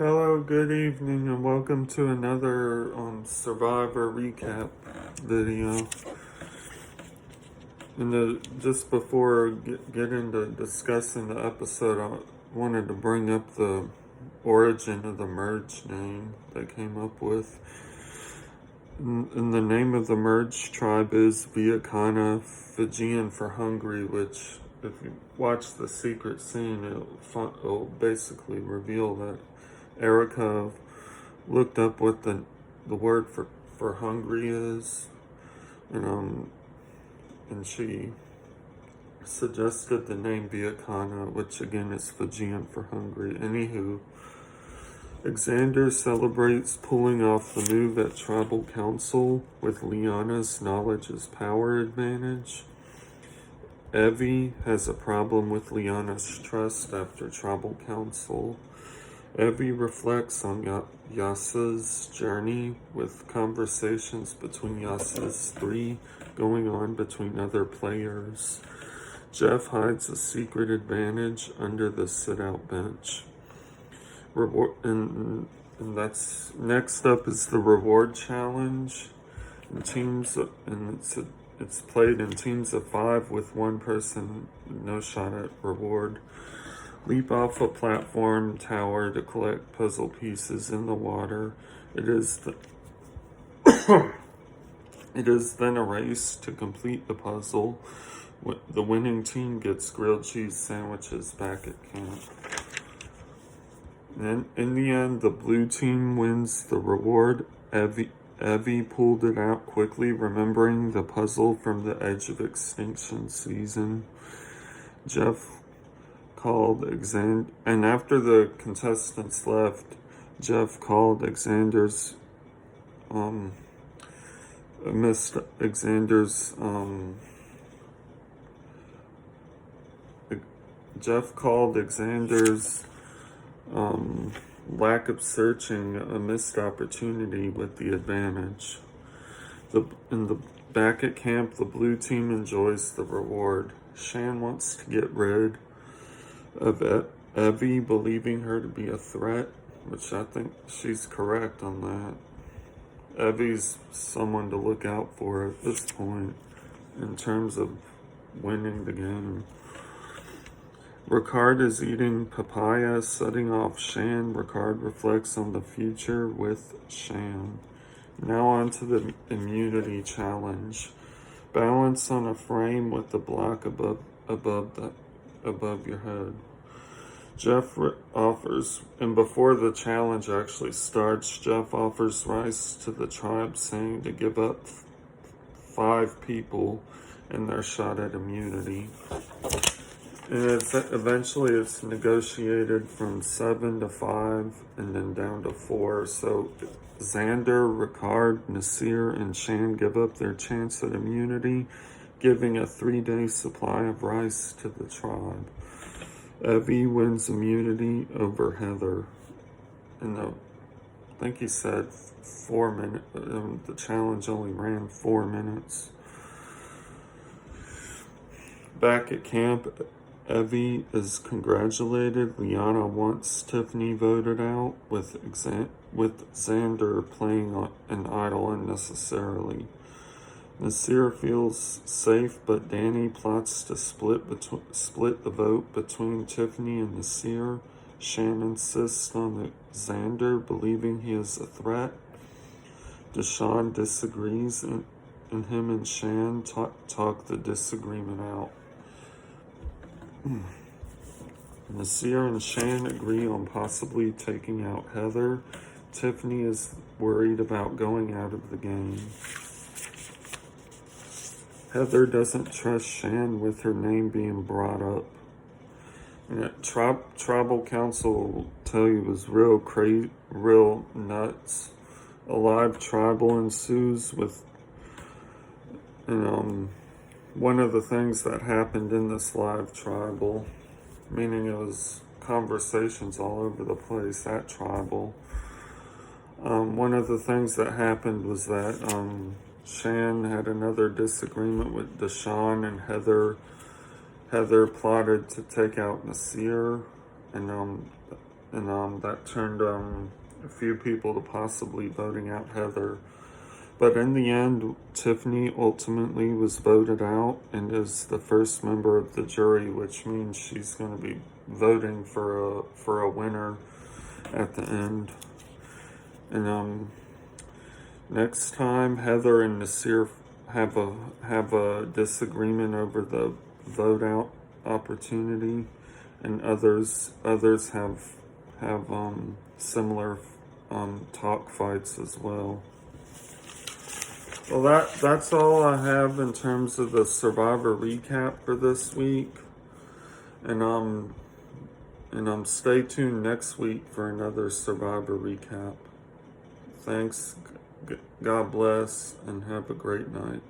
Hello, good evening, and welcome to another Survivor recap video. Just before get into discussing the episode, I wanted to bring up the origin of the merge name they came up with. And the name of the merge tribe is Viakana, Fijian for hungry, which, if you watch the secret scene, it'll basically reveal that Erica looked up what the word for hungry is, and she suggested the name Viakana, which again is Fijian for hungry. Anywho, Xander celebrates pulling off the move at Tribal Council with Liana's knowledge as power advantage. Evie has a problem with Liana's trust after Tribal Council. Evie reflects on Yasa's journey, with conversations between Yasa's three going on between other players. Jeff hides a secret advantage under the sit-out bench. And that's next up is the reward challenge. It's played in teams of 5 with one person, no shot at reward. Leap off a platform tower to collect puzzle pieces in the water. It is then a race to complete the puzzle. The winning team gets grilled cheese sandwiches back at camp. And in the end, the blue team wins the reward. Evie pulled it out quickly, remembering the puzzle from the Edge of Extinction season. Jeff called Xander, and after the contestants left, Jeff called Xander's lack of searching a missed opportunity with the advantage. In the back at camp, the blue team enjoys the reward. Shan wants to get rid of Evie, believing her to be a threat, which I think she's correct on that. Evie's someone to look out for at this point in terms of winning the game. Ricard is eating papaya, setting off Shan. Ricard reflects on the future with Shan. Now on to the immunity challenge. Balance on a frame with the block above your head. Jeff offers, and before the challenge actually starts, Jeff offers rice to the tribe, saying to give up 5 people and their shot at immunity. And eventually it's negotiated from 7 to 5 and then down to 4. So Xander, Ricard, Nasir, and Shan give up their chance at immunity, giving a 3-day supply of rice to the tribe. Evie wins immunity over Heather. And I think he said 4 minutes. The challenge only ran 4 minutes. Back at camp, Evie is congratulated. Liana wants Tiffany voted out, with Xander playing an idol unnecessarily. Nasir feels safe, but Danny plots to split the vote between Tiffany and Nasir. Shan insists on Xander, believing he is a threat. Deshawn disagrees, and him and Shan talk the disagreement out. Nasir and Shan agree on possibly taking out Heather. Tiffany is worried about going out of the game. Heather doesn't trust Shan with her name being brought up. And Tribal Council will tell you was real nuts. A live tribal ensues with, one of the things that happened in this live tribal, meaning it was conversations all over the place at tribal. One of the things that happened was that Shan had another disagreement with Deshawn, and Heather plotted to take out Nasir, and and that turned a few people to possibly voting out Heather. But in the end, Tiffany ultimately was voted out and is the first member of the jury, which means she's going to be voting for a winner at the end. And next time, Heather and Nasir have a disagreement over the vote out opportunity, and others have similar talk fights as well. Well, that's all I have in terms of the Survivor recap for this week, and stay tuned next week for another Survivor recap. Thanks, God bless, and have a great night.